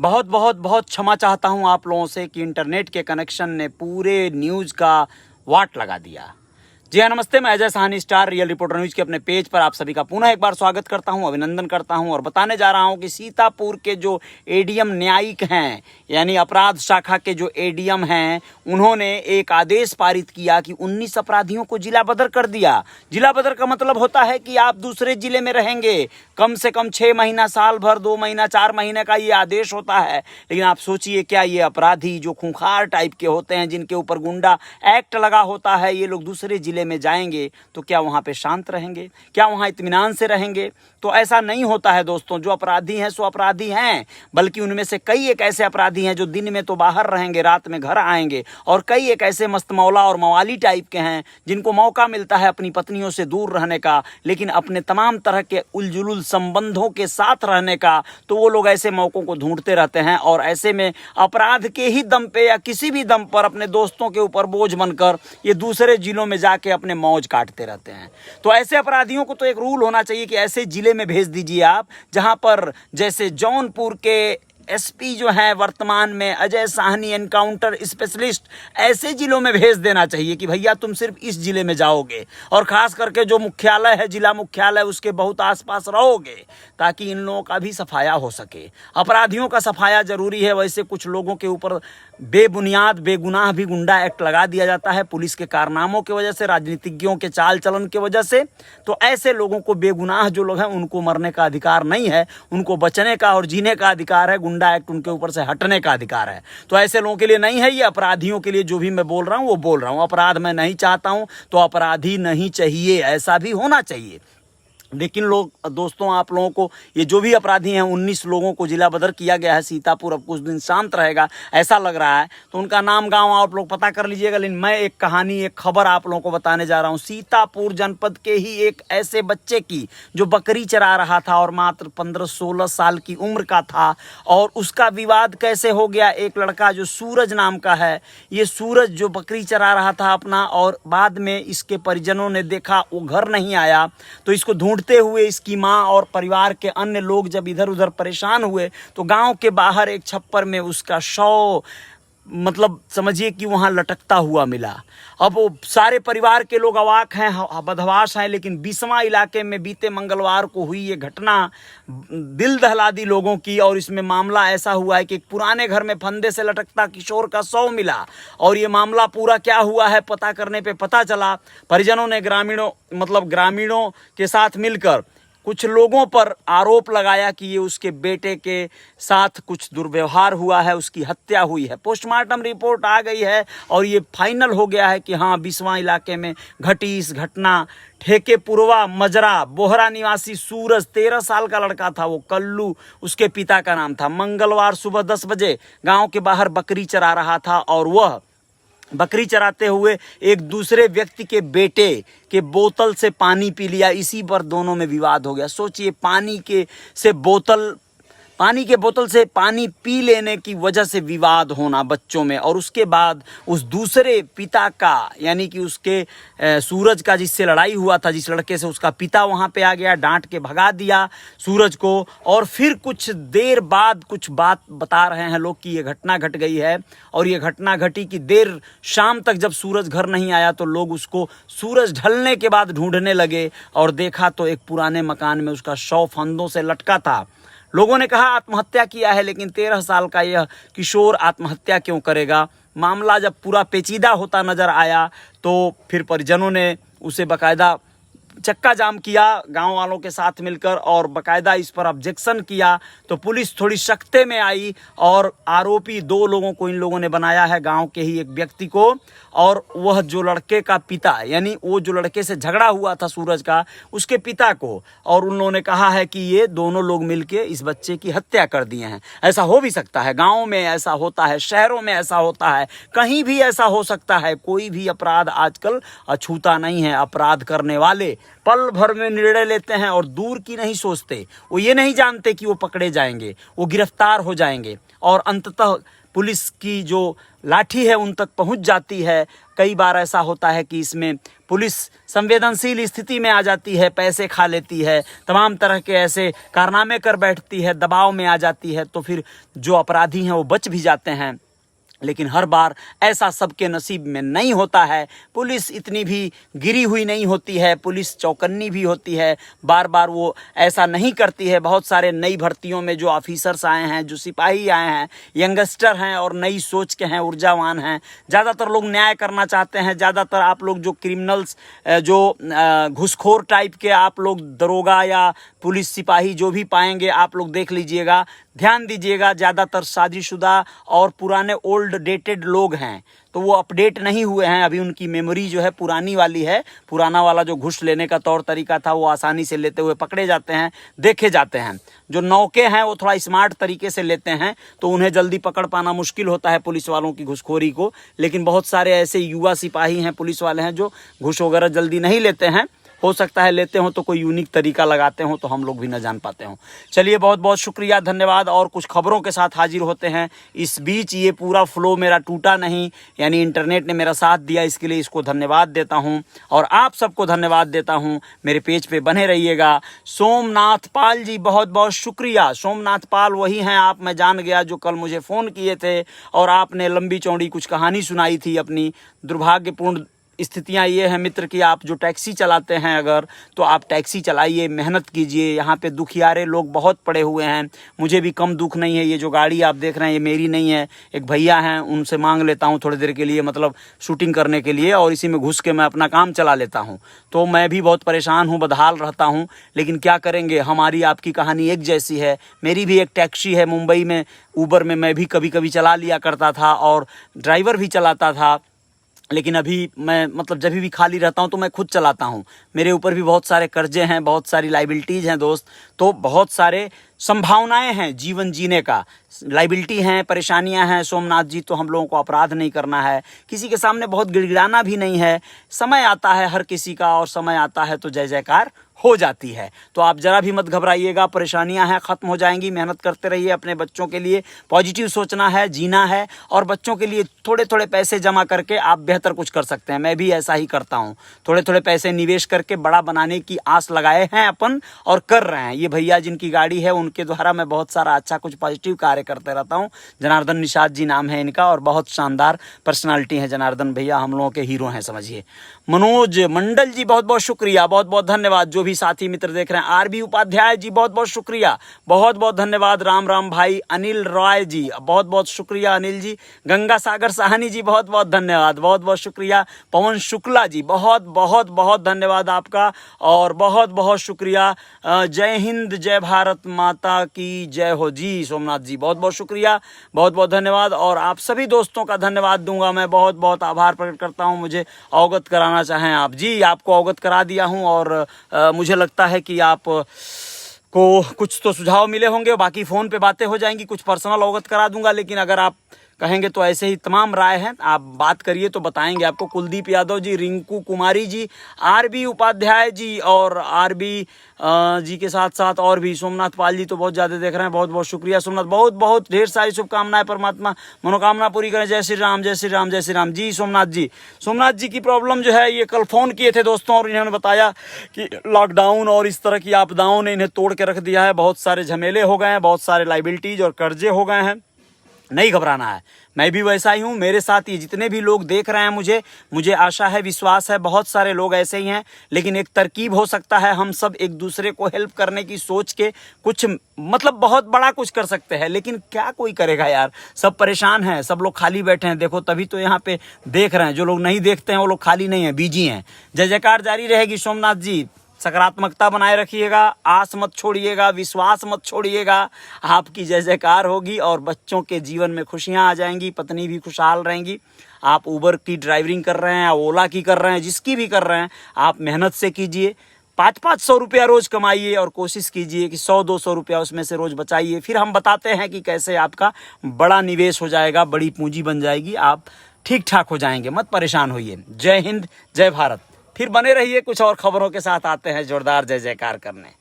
बहुत बहुत बहुत क्षमा चाहता हूं आप लोगों से कि इंटरनेट के कनेक्शन ने पूरे न्यूज़ का वाट लगा दिया। जी हाँ, नमस्ते। मैं Ajay Sahni star real reporter news के अपने पेज पर आप सभी का पुनः एक बार स्वागत करता हूं, अभिनंदन करता हूं और बताने जा रहा हूं कि सीतापुर के जो एडीएम न्यायिक हैं, यानी अपराध शाखा के जो एडीएम हैं, उन्होंने एक आदेश पारित किया कि 19 अपराधियों को जिला बदर कर दिया। जिला बदर का मतलब होता है कि आप दूसरे जिले में रहेंगे कम से कम 6 महीना, साल भर, 2 महीना, 4 महीने का ये आदेश होता है। लेकिन आप सोचिए, क्या ये अपराधी जो खूंखार टाइप के होते हैं, जिनके ऊपर गुंडा एक्ट लगा होता है, ये लोग दूसरे जिले में जाएंगे तो क्या वहां पे शांत रहेंगे? क्या वहां इत्मीनान से रहेंगे? तो ऐसा नहीं होता है दोस्तों। जो अपराधी हैं सो अपराधी हैं, बल्कि उनमें से कई एक ऐसे अपराधी हैं जो दिन में तो बाहर रहेंगे, रात में घर आएंगे, और कई एक ऐसे मस्तमौला और मवाली टाइप के हैं जिनको मौका मिलता है अपनी पत्नियों से दूर रहने का, लेकिन अपने तमाम तरह के उलझुल संबंधों के साथ रहने का। तो वो लोग ऐसे मौकों को ढूंढते रहते हैं और ऐसे में अपराध के ही दम पे या किसी भी दम पर अपने दोस्तों के ऊपर बोझ बनकर ये दूसरे जिलों में जाके अपने मौज काटते रहते हैं। तो ऐसे अपराधियों को तो एक रूल होना चाहिए कि ऐसे जिले में भेज दीजिए आप, जहां पर जैसे जौनपुर के एसपी जो हैं वर्तमान में अजय साहनी एनकाउंटर स्पेशलिस्ट, ऐसे जिलों में भेज देना चाहिए कि भैया तुम सिर्फ इस जिले में जाओगे और खास करके जो मुख्यालय है, जिला मुख्यालय, उसके बहुत आसपास रहोगे, ताकि इन लोगों का भी सफाया हो सके। अपराधियों का सफाया जरूरी है। वैसे कुछ लोगों के ऊपर बेबुनियाद बेगुनाह भी गुंडा एक्ट लगा दिया जाता है पुलिस के कारनामों की वजह से, राजनीतिज्ञों के चाल चलन की वजह से। तो ऐसे लोगों को, बेगुनाह जो लोग हैं, उनको मरने का अधिकार नहीं है, उनको बचने का और जीने का अधिकार है। गुंडा एक्ट उनके ऊपर से हटने का अधिकार है। तो ऐसे लोगों के लिए नहीं है, ये अपराधियों के लिए जो भी मैं बोल रहा हूं वो बोल रहा हूं। अपराध मैं नहीं चाहता हूं तो अपराधी नहीं चाहिए, ऐसा भी होना चाहिए। लेकिन दोस्तों, आप लोगों को ये जो भी अपराधी हैं, 19 लोगों को जिला बदर किया गया है। सीतापुर अब कुछ दिन शांत रहेगा ऐसा लग रहा है, तो उनका नाम गांव आप लोग पता कर लीजिएगा। लेकिन मैं एक कहानी, एक खबर आप लोगों को बताने जा रहा हूं सीतापुर जनपद के ही एक ऐसे बच्चे की जो बकरी चरा रहा था और मात्र 15-16 साल की उम्र का था। और उसका विवाद कैसे हो गया, एक लड़का जो सूरज नाम का है, ये सूरज जो बकरी चरा रहा था अपना, और बाद में इसके परिजनों ने देखा वो घर नहीं आया, तो इसको ढूंढते हुए इसकी मां और परिवार के अन्य लोग जब इधर उधर परेशान हुए, तो गांव के बाहर एक छप्पर में उसका शव, मतलब समझिए कि वहां लटकता हुआ मिला। अब वो सारे परिवार के लोग अवाक हैं, बदहवास हैं। लेकिन बिस्वा इलाके में बीते मंगलवार को हुई ये घटना दिल दहला दी लोगों की। और इसमें मामला ऐसा हुआ है कि एक पुराने घर में फंदे से लटकता किशोर का शव मिला। और ये मामला पूरा क्या हुआ है, पता करने पे पता चला, परिजनों ने ग्रामीणों के साथ मिलकर कुछ लोगों पर आरोप लगाया कि ये उसके बेटे के साथ कुछ दुर्व्यवहार हुआ है, उसकी हत्या हुई है। पोस्टमार्टम रिपोर्ट आ गई है और ये फाइनल हो गया है कि हाँ, बिस्वा इलाके में घटी इस घटना। ठेकेपुरवा मजरा बोहरा निवासी सूरज, 13 साल का लड़का था वो, कल्लू उसके पिता का नाम था। मंगलवार सुबह 10 बजे गांव के बाहर बकरी चरा रहा था और वह बकरी चराते हुए एक दूसरे व्यक्ति के बेटे के बोतल से पानी पी लिया। इसी पर दोनों में विवाद हो गया। सोचिए, पानी के बोतल से पानी पी लेने की वजह से विवाद होना बच्चों में। और उसके बाद उस दूसरे पिता का, यानी कि उसके सूरज का, जिससे लड़ाई हुआ था, जिस लड़के से, उसका पिता वहां पे आ गया, डांट के भगा दिया सूरज को। और फिर कुछ देर बाद कुछ बात बता रहे हैं लोग कि ये घटना घट गई है। और ये घटना घटी कि देर शाम तक जब सूरज घर नहीं आया तो लोग उसको सूरज ढलने के बाद ढूंढने लगे और देखा तो एक पुराने मकान में उसका शव फंदों से लटका था। लोगों ने कहा आत्महत्या किया है, लेकिन 13 साल का यह किशोर आत्महत्या क्यों करेगा? मामला जब पूरा पेचीदा होता नजर आया तो फिर परिजनों ने उसे बकायदा चक्का जाम किया गांव वालों के साथ मिलकर, और बकायदा इस पर ऑब्जेक्शन किया। तो पुलिस थोड़ी सख्ते में आई और आरोपी 2 लोगों को इन लोगों ने बनाया है, गांव के ही एक व्यक्ति को और वह जो लड़के का पिता, यानी वो जो लड़के से झगड़ा हुआ था सूरज का, उसके पिता को। और उन लोगों ने कहा है कि ये दोनों लोग मिलके इस बच्चे की हत्या कर दिए हैं। ऐसा हो भी सकता है, गाँव में ऐसा होता है, शहरों में ऐसा होता है, कहीं भी ऐसा हो सकता है। कोई भी अपराध आजकल अछूता नहीं है। अपराध करने वाले पल भर में निर्णय लेते हैं और दूर की नहीं सोचते। वो ये नहीं जानते कि वो पकड़े जाएंगे, वो गिरफ्तार हो जाएंगे और अंततः पुलिस की जो लाठी है उन तक पहुंच जाती है। कई बार ऐसा होता है कि इसमें पुलिस संवेदनशील स्थिति में आ जाती है, पैसे खा लेती है, तमाम तरह के ऐसे कारनामे कर बैठती है, दबाव में आ जाती है, तो फिर जो अपराधी हैं वो बच भी जाते हैं। लेकिन हर बार ऐसा सबके नसीब में नहीं होता है। पुलिस इतनी भी गिरी हुई नहीं होती है, पुलिस चौकन्नी भी होती है, बार बार वो ऐसा नहीं करती है। बहुत सारे नई भर्तियों में जो ऑफिसर्स आए हैं, जो सिपाही आए हैं, यंगस्टर हैं और नई सोच के हैं, ऊर्जावान हैं। ज़्यादातर लोग न्याय करना चाहते हैं। ज़्यादातर आप लोग जो क्रिमिनल्स, जो घुसखोर टाइप के आप लोग दरोगा या पुलिस सिपाही जो भी पाएंगे, आप लोग देख लीजिएगा, ध्यान दीजिएगा, ज़्यादातर शादीशुदा और पुराने ओल्ड डेटेड लोग हैं। तो वो अपडेट नहीं हुए हैं, अभी उनकी मेमोरी जो है पुरानी वाली है। पुराना वाला जो घुस लेने का तौर तरीका था वो आसानी से लेते हुए पकड़े जाते हैं, देखे जाते हैं। जो नौके हैं वो थोड़ा स्मार्ट तरीके से लेते हैं, तो उन्हें जल्दी पकड़ पाना मुश्किल होता है पुलिस वालों की घुसखोरी को। लेकिन बहुत सारे ऐसे युवा सिपाही हैं, पुलिस वाले हैं, जो घुस वगैरह जल्दी नहीं लेते हैं। हो सकता है लेते हो तो कोई यूनिक तरीका लगाते हो तो हम लोग भी न जान पाते हो। चलिए, बहुत बहुत शुक्रिया, धन्यवाद। और कुछ खबरों के साथ हाजिर होते हैं। इस बीच ये पूरा फ्लो मेरा टूटा नहीं, यानी इंटरनेट ने मेरा साथ दिया, इसके लिए इसको धन्यवाद देता हूं और आप सबको धन्यवाद देता हूं। मेरे पेज पे बने रहिएगा। सोमनाथ पाल जी, बहुत बहुत शुक्रिया। सोमनाथ पाल वही हैं, आप, मैं जान गया, जो कल मुझे फ़ोन किए थे और आपने लंबी चौड़ी कुछ कहानी सुनाई थी अपनी। दुर्भाग्यपूर्ण स्थितियां ये हैं मित्र कि आप जो टैक्सी चलाते हैं, अगर तो आप टैक्सी चलाइए, मेहनत कीजिए। यहाँ पे दुखियारे लोग बहुत पड़े हुए हैं। मुझे भी कम दुख नहीं है। ये जो गाड़ी आप देख रहे हैं ये मेरी नहीं है, एक भैया हैं, उनसे मांग लेता हूँ थोड़ी देर के लिए, मतलब शूटिंग करने के लिए, और इसी में घुस के मैं अपना काम चला लेता हूँ। तो मैं भी बहुत परेशान हूँ, बदहाल रहता हूँ, लेकिन क्या करेंगे, हमारी आपकी कहानी एक जैसी है। मेरी भी एक टैक्सी है मुंबई में, ऊबर में मैं भी कभी कभी चला लिया करता था और ड्राइवर भी चलाता था। लेकिन अभी मैं, मतलब जब भी खाली रहता हूं तो मैं खुद चलाता हूं। मेरे ऊपर भी बहुत सारे कर्जे हैं, बहुत सारी लाइबिलिटीज़ हैं दोस्त, तो बहुत सारे संभावनाएं हैं जीवन जीने का। लाइबिलिटी हैं, परेशानियां हैं सोमनाथ जी, तो हम लोगों को अपराध नहीं करना है, किसी के सामने बहुत गिड़गिड़ाना भी नहीं है। समय आता है हर किसी का, और समय आता है तो जय जयकार हो जाती है। तो आप जरा भी मत घबराइएगा, परेशानियां हैं, ख़त्म हो जाएंगी। मेहनत करते रहिए अपने बच्चों के लिए, पॉजिटिव सोचना है, जीना है, और बच्चों के लिए थोड़े थोड़े पैसे जमा करके आप बेहतर कुछ कर सकते हैं। मैं भी ऐसा ही करता हूँ, थोड़े थोड़े पैसे निवेश करके बड़ा बनाने की आस लगाए हैं अपन, और कर रहे हैं। ये भैया जिनकी गाड़ी है उनके द्वारा मैं बहुत सारा अच्छा कुछ पॉजिटिव कार्य करते रहता हूँ। जनार्दन निषाद जी नाम है इनका, और बहुत शानदार पर्सनालिटी है जनार्दन भैया, हम लोगों के हीरो हैं समझिए। मनोज मंडल जी, बहुत बहुत शुक्रिया, बहुत बहुत धन्यवाद। जो भी साथी मित्र देख रहे हैं, आरबी उपाध्याय जी, बहुत बहुत शुक्रिया, बहुत बहुत धन्यवाद। राम राम भाई, अनिल रॉय जी, बहुत बहुत शुक्रिया अनिल जी। गंगा सागर साहनी जी, बहुत बहुत धन्यवाद, बहुत बहुत शुक्रिया। पवन शुक्ला जी, बहुत बहुत बहुत धन्यवाद आपका, और बहुत बहुत शुक्रिया। जय हिंद, जय भारत माता की जय हो जी। सोमनाथ जी, बहुत बहुत शुक्रिया, बहुत बहुत धन्यवाद। और आप सभी दोस्तों का धन्यवाद दूंगा मैं, बहुत बहुत आभार प्रकट करता हूं। मुझे अवगत कराना चाहें आप जी, आपको अवगत करा दिया हूं, और मुझे लगता है कि आप को कुछ तो सुझाव मिले होंगे। बाकी फ़ोन पे बातें हो जाएंगी, कुछ पर्सनल अवगत करा दूंगा, लेकिन अगर आप कहेंगे तो ऐसे ही तमाम राय हैं, आप बात करिए तो बताएंगे आपको। कुलदीप यादव जी, रिंकू कुमारी जी, आरबी उपाध्याय जी, और आरबी जी के साथ साथ और भी सोमनाथ पाल जी तो बहुत ज़्यादा देख रहे हैं, बहुत बहुत शुक्रिया सोमनाथ, बहुत बहुत ढेर सारी शुभकामनाएं, परमात्मा मनोकामना पूरी करें। जय श्री राम, जय श्री राम, जय श्री राम जी। सोमनाथ जी की प्रॉब्लम जो है, ये कल फ़ोन किए थे दोस्तों, और इन्होंने बताया कि लॉकडाउन और इस तरह की आपदाओं ने इन्हें तोड़ के रख दिया है। बहुत सारे झमेले हो गए हैं, बहुत सारे लाइबिलिटीज़ और कर्जे हो गए हैं। नहीं घबराना है, मैं भी वैसा ही हूँ। मेरे साथ ये जितने भी लोग देख रहे हैं, मुझे आशा है, विश्वास है, बहुत सारे लोग ऐसे ही हैं। लेकिन एक तरकीब हो सकता है, हम सब एक दूसरे को हेल्प करने की सोच के कुछ, मतलब बहुत बड़ा कुछ कर सकते हैं। लेकिन क्या कोई करेगा यार, सब परेशान हैं, सब लोग खाली बैठे हैं। देखो, तभी तो यहाँ पे देख रहे हैं। जो लोग नहीं देखते हैं वो लोग खाली नहीं हैं, बिजी हैं। जय जयकार जारी रहेगी सोमनाथ जी। सकारात्मकता बनाए रखिएगा, आस मत छोड़िएगा, विश्वास मत छोड़िएगा। आपकी जय जयकार होगी और बच्चों के जीवन में खुशियां आ जाएंगी, पत्नी भी खुशहाल रहेंगी। आप उबर की ड्राइवरिंग कर रहे हैं, ओला की कर रहे हैं, जिसकी भी कर रहे हैं, आप मेहनत से कीजिए। 500-500 रुपया रोज़ कमाइए, और कोशिश कीजिए कि 100-200 रुपया उसमें से रोज़ बचाइए। फिर हम बताते हैं कि कैसे आपका बड़ा निवेश हो जाएगा, बड़ी पूंजी बन जाएगी, आप ठीक ठाक हो जाएंगे। मत परेशान होइए। जय हिंद, जय भारत। फिर बने रहिए, कुछ और खबरों के साथ आते हैं जोरदार जय जयकार करने।